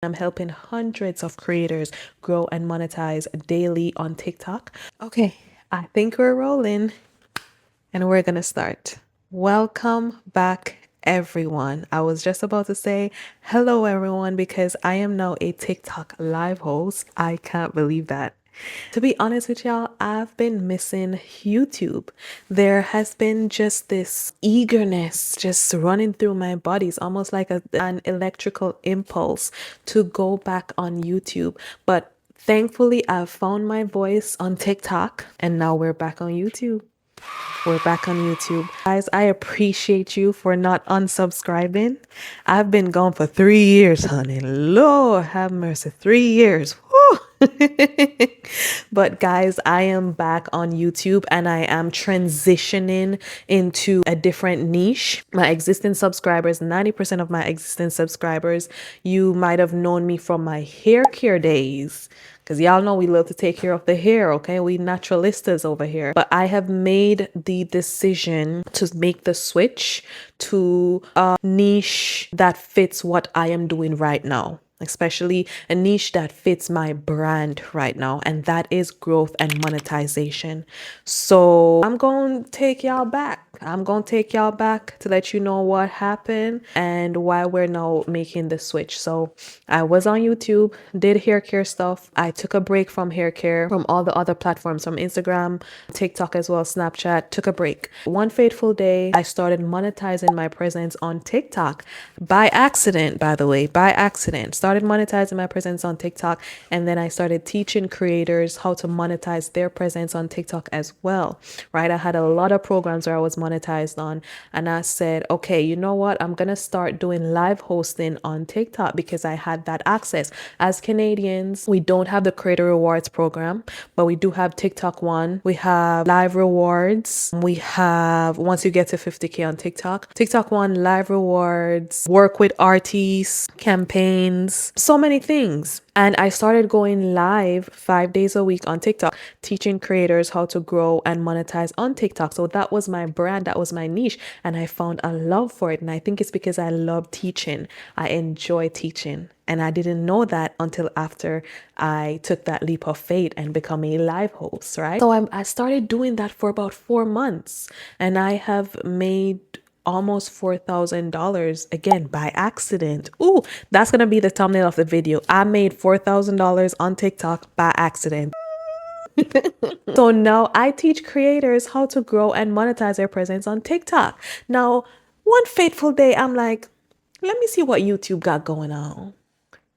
I'm helping hundreds of creators grow and monetize daily on TikTok. Okay, I think we're rolling and we're gonna start. Welcome back, everyone. I was just about to say hello, everyone, because I am now a TikTok live host. I can't believe that. To be honest with y'all, I've been missing YouTube. There has been just this eagerness just running through my body. It's almost like an electrical impulse to go back on YouTube. But thankfully, I've found my voice on TikTok and now we're back on YouTube. We're back on YouTube. Guys, I appreciate you for not unsubscribing. I've been gone for 3 years, honey. Lord have mercy. 3 years. Whew. But guys, I am back on YouTube and I am transitioning into a different niche. My existing subscribers, 90% of my existing subscribers, you might have known me from my hair care days. Because y'all know we love to take care of the hair, okay? We naturalistas over here. But I have made the decision to make the switch to a niche that fits what I am doing right now, especially a niche that fits my brand right now, and that is growth and monetization. So I'm going to take y'all back. I'm going to take y'all back to let you know what happened and why we're now making the switch. So I was on YouTube, did hair care stuff. I took a break from hair care, from all the other platforms, from Instagram, TikTok as well, Snapchat, took a break. One fateful day, I started monetizing my presence on TikTok by accident, by the way, by accident. Started monetizing my presence on TikTok, and then I started teaching creators how to monetize their presence on TikTok as well, right? I had a lot of programs where I was monetized on, and I said, okay, you know what? I'm gonna start doing live hosting on TikTok because I had that access. As Canadians, we don't have the creator rewards program, but we do have TikTok One. We have live rewards. We have, once you get to 50K on TikTok One, live rewards, work with artists, campaigns, so many things. And I started going live 5 days a week on TikTok, teaching creators how to grow and monetize on TikTok. So that was my brand, that was my niche. And I found a love for it. And I think it's because I love teaching. I enjoy teaching. And I didn't know that until after I took that leap of faith and become a live host, right? So I started doing that for about 4 months. And I have made almost $4,000 again by accident. Ooh, that's gonna be the thumbnail of the video. I made $4,000 on TikTok by accident. So now I teach creators how to grow and monetize their presence on TikTok. Now, one fateful day, I'm like, let me see what YouTube got going on.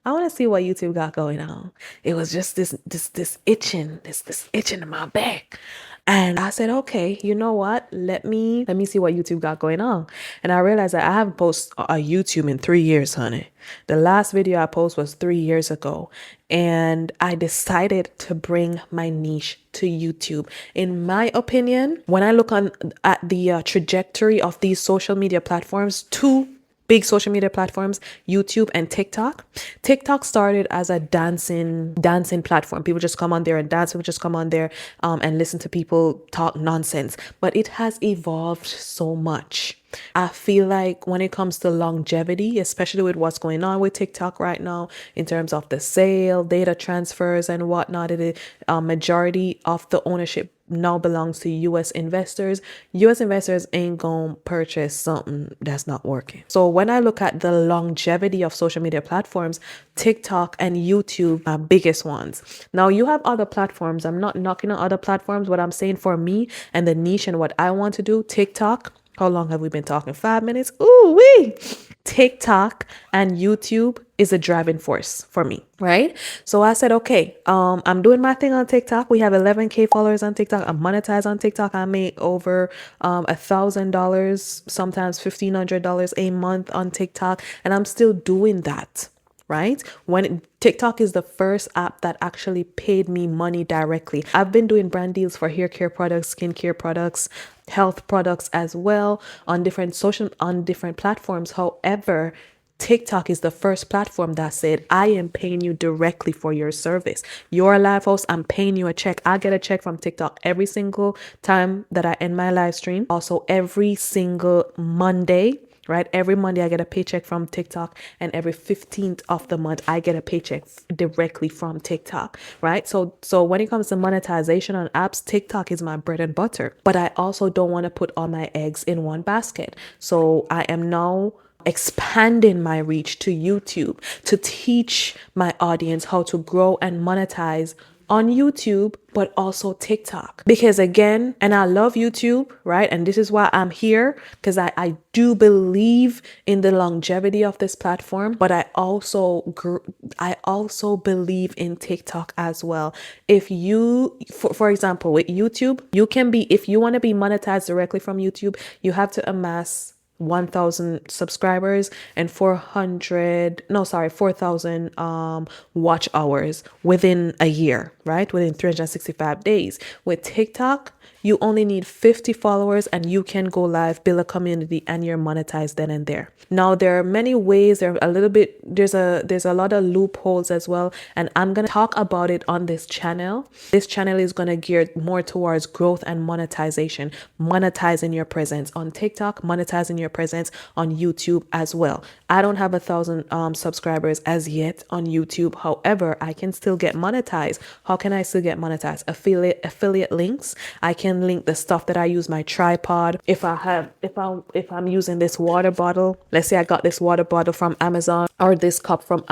I want to see what YouTube got going on. It was just this itching, this itching in my back. And I said, okay, you know what? Let me see what YouTube got going on. And I realized that I haven't posted a YouTube in 3 years, honey. The last video I posted was 3 years ago. And I decided to bring my niche to YouTube. In my opinion, when I look at the trajectory of these social media platforms, two big social media platforms, YouTube and TikTok. TikTok started as a dancing platform. People just come on there and dance. People just come on there and listen to people talk nonsense. But it has evolved so much. I feel like when it comes to longevity, especially with what's going on with TikTok right now, in terms of the sale, data transfers and whatnot, it is majority of the ownership now belongs to US investors. US investors ain't gonna purchase something that's not working. So when I look at the longevity of social media platforms, TikTok and YouTube are biggest ones. Now you have other platforms. I'm not knocking on other platforms. What I'm saying for me and the niche and what I want to do, TikTok. How long have we been talking? 5 minutes? Ooh wee! TikTok and YouTube is a driving force for me, right? So I said, okay, I'm doing my thing on TikTok. We have 11K followers on TikTok. I'm monetized on TikTok. I make over $1,000, sometimes $1,500 a month on TikTok, and I'm still doing that. Right? TikTok is the first app that actually paid me money directly. I've been doing brand deals for hair care products, skincare products, health products as well on different platforms. However, TikTok is the first platform that said, I am paying you directly for your service. You're a live host, I'm paying you a check. I get a check from TikTok every single time that I end my live stream. Also, every single Monday, right? Every Monday I get a paycheck from TikTok, and every 15th of the month I get a paycheck directly from TikTok, right? So when it comes to monetization on apps, TikTok is my bread and butter. But I also don't want to put all my eggs in one basket. So I am now expanding my reach to YouTube to teach my audience how to grow and monetize on YouTube, but also TikTok. Because again, and I love YouTube, right? And this is why I'm here, because I do believe in the longevity of this platform, but I also believe in TikTok as well. If you, for example, with YouTube, you can be, if you want to be monetized directly from YouTube, you have to amass 1,000 subscribers and 4,000 watch hours within a year, right? Within 365 days. With TikTok, you only need 50 followers and you can go live, build a community, and you're monetized then and there. Now there are many ways, there's a lot of loopholes as well, and I'm gonna talk about it on this channel. This channel is gonna gear more towards growth and monetization, monetizing your presence on TikTok, monetizing your presence on YouTube as well. I don't have 1,000 subscribers as yet on YouTube. However, I can still get monetized. How can I still get monetized? Affiliate links. I can link the stuff that I use, my tripod. If I'm using this water bottle, let's say I got this water bottle from Amazon, or this cup from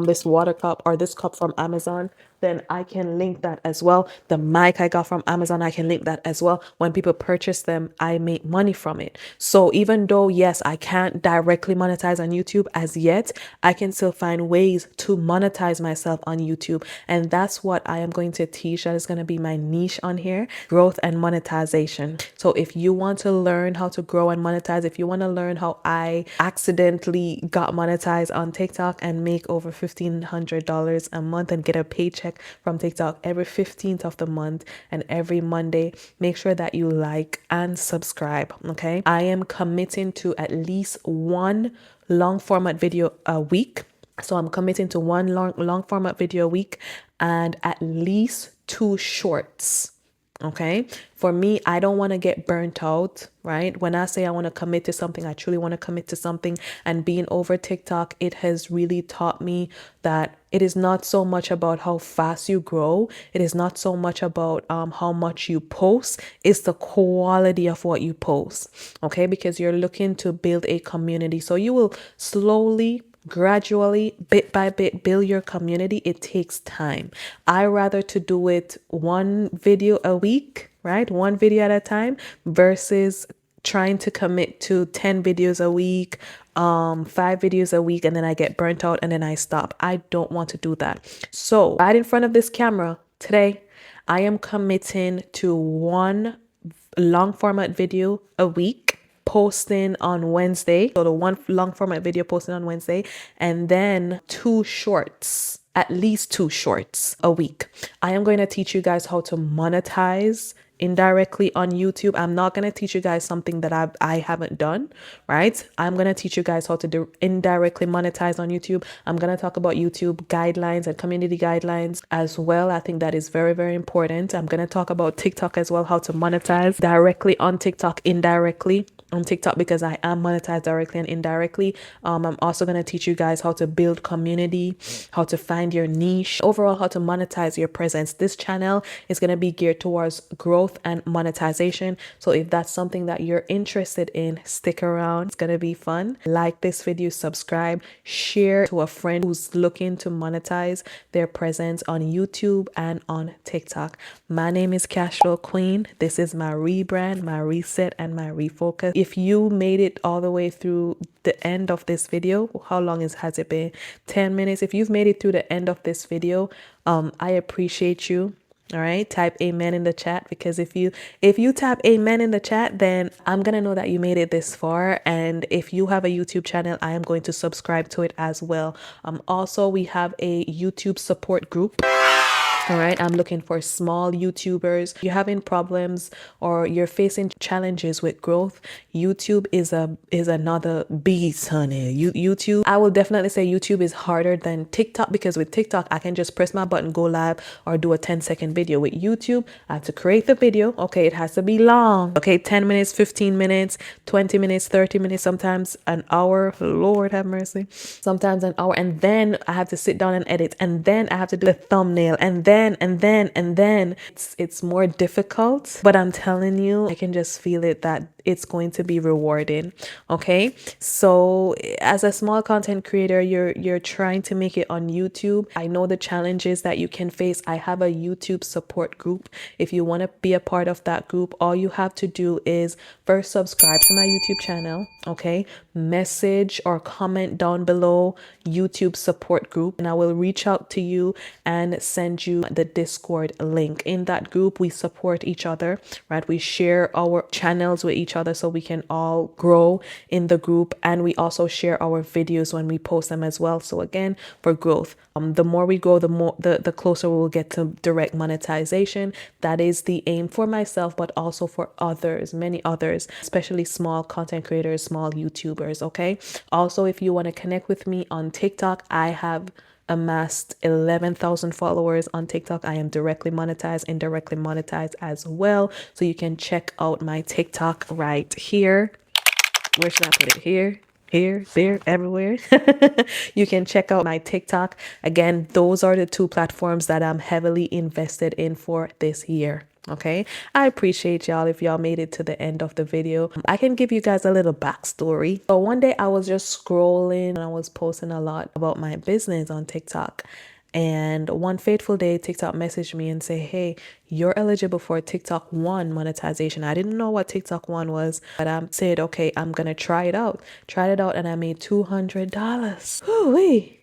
this water cup, or this cup from Amazon, then I can link that as well. The mic I got from Amazon, I can link that as well. When people purchase them, I make money from it. So even though, yes, I can't directly monetize on YouTube as yet, I can still find ways to monetize myself on YouTube. And that's what I am going to teach. That is going to be my niche on here, growth and monetization. So if you want to learn how to grow and monetize, if you want to learn how I accidentally got monetized on TikTok and make over $1,500 a month and get a paycheck from TikTok every 15th of the month and every Monday, make sure that you like and subscribe. Okay, I am committing to at least one long format video a week. So I'm committing to one long format video a week and at least 2 shorts. Okay, for me, I don't want to get burnt out, right? When I say I want to commit to something, I truly want to commit to something. And being over TikTok, it has really taught me that it is not so much about how fast you grow. It is not so much about how much you post. It's the quality of what you post, okay? Because you're looking to build a community. So you will slowly, gradually, bit by bit, build your community. It takes time. I rather to do it one video a week, right? One video at a time versus trying to commit to 10 videos a week, 5 videos a week, and then I get burnt out and then I stop. I don't want to do that. So right in front of this camera today, I am committing to one long format video a week, posting on Wednesday. So the one long format video posting on Wednesday, and then 2 shorts, at least 2 shorts a week. I am going to teach you guys how to monetize indirectly on YouTube. I'm not going to teach you guys something that I haven't done, right? I'm going to teach you guys how to indirectly monetize on YouTube. I'm going to talk about YouTube guidelines and community guidelines as well. I think that is very, very important. I'm going to talk about TikTok as well, how to monetize directly on TikTok, indirectly on TikTok, because I am monetized directly and indirectly. I'm also going to teach you guys how to build community, how to find your niche, overall how to monetize your presence. This channel is going to be geared towards growth and monetization. So if that's something that you're interested in, stick around. It's going to be fun. Like this video, subscribe, share to a friend who's looking to monetize their presence on YouTube and on TikTok. My name is Cashflow Queen. This is my rebrand, my reset, and my refocus. If you made it all the way through the end of this video, how long has it been? 10 minutes. If you've made it through the end of this video, I appreciate you. All right, type amen in the chat, because if you tap amen in the chat, then I'm gonna know that you made it this far. And if you have a YouTube channel, I am going to subscribe to it as well. Also, we have a YouTube support group. All right, I'm looking for small YouTubers. You're having problems or you're facing challenges with growth. YouTube is another beast, honey. YouTube, I will definitely say YouTube is harder than TikTok, because with TikTok I can just press my button, go live, or do a 10-second video. With YouTube, I have to create the video. Okay, it has to be long. Okay, 10 minutes, 15 minutes, 20 minutes, 30 minutes, sometimes an hour. Lord have mercy. Sometimes an hour, and then I have to sit down and edit, and then I have to do the thumbnail, and then it's more difficult, but I'm telling you, I can just feel it that it's going to be rewarding. Okay, so as a small content creator, you're trying to make it on YouTube. I know the challenges that you can face. I have a YouTube support group. If you want to be a part of that group, all you have to do is first subscribe to my YouTube channel. Okay, message or comment down below YouTube support group, and I will reach out to you and send you the Discord link. In that group, we support each other, right? We share our channels with each other so we can all grow in the group, and we also share our videos when we post them as well. So again, for growth, the more we grow, the closer we will get to direct monetization. That is the aim for myself, but also for others, many others, especially small content creators, small YouTubers. Okay, also, if you want to connect with me on TikTok, I have amassed 11,000 followers on TikTok. I am directly monetized, indirectly monetized as well. So you can check out my TikTok right here. Where should I put it? Here, there, everywhere. You can check out my TikTok. Again, those are the two platforms that I'm heavily invested in for this year. Okay, I appreciate y'all if y'all made it to the end of the video. I can give you guys a little backstory. So one day I was just scrolling and I was posting a lot about my business on TikTok. And one fateful day, TikTok messaged me and say, hey, you're eligible for TikTok One monetization. I didn't know what TikTok One was, but I said, okay, I'm going to try it out. Tried it out and I made $200. Ooh-wee.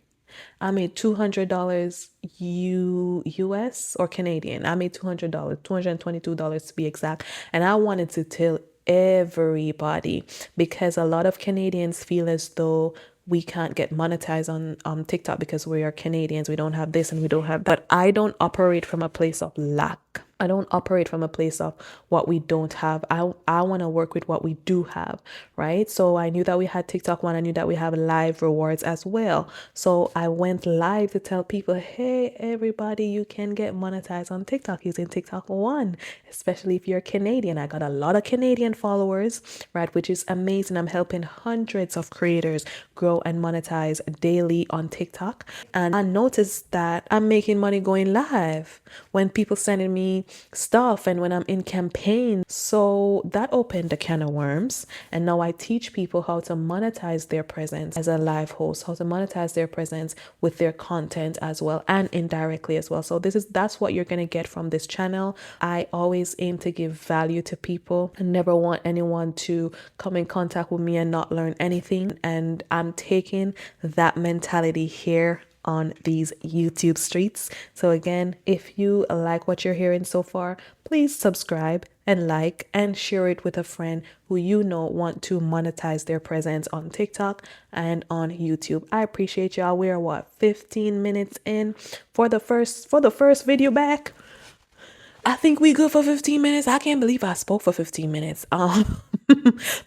I made $200 US or Canadian. I made $200, $222 to be exact. And I wanted to tell everybody, because a lot of Canadians feel as though we can't get monetized on TikTok because we are Canadians. We don't have this and we don't have that. But I don't operate from a place of lack. I don't operate from a place of what we don't have. I want to work with what we do have, right? So I knew that we had TikTok One. I knew that we have live rewards as well. So I went live to tell people, hey, everybody, you can get monetized on TikTok using TikTok One, especially if you're Canadian. I got a lot of Canadian followers, right? Which is amazing. I'm helping hundreds of creators grow and monetize daily on TikTok. And I noticed that I'm making money going live when people sending me stuff and when I'm in campaign. So that opened a can of worms, and now I teach people how to monetize their presence as a live host, how to monetize their presence with their content as well, and indirectly as well. So that's what you're going to get from this channel. I always aim to give value to people. I never want anyone to come in contact with me and not learn anything, and I'm taking that mentality here on these YouTube streets. So again, if you like what you're hearing so far, please subscribe and like and share it with a friend who you know want to monetize their presence on TikTok and on YouTube. I appreciate y'all. We are 15 minutes in for the first video back. I think we good for 15 minutes. I can't believe I spoke for 15 minutes.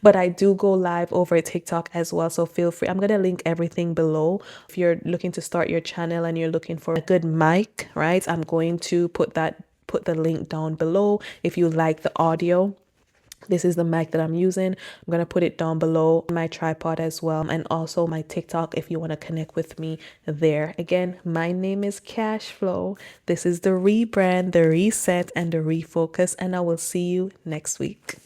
But I do go live over TikTok as well. So feel free. I'm going to link everything below. If you're looking to start your channel and you're looking for a good mic, right? I'm going to put the link down below. If you like the audio, this is the mic that I'm using. I'm going to put it down below, my tripod as well, and also my TikTok if you want to connect with me there. Again, my name is Cashflow. This is the rebrand, the reset, and the refocus, and I will see you next week.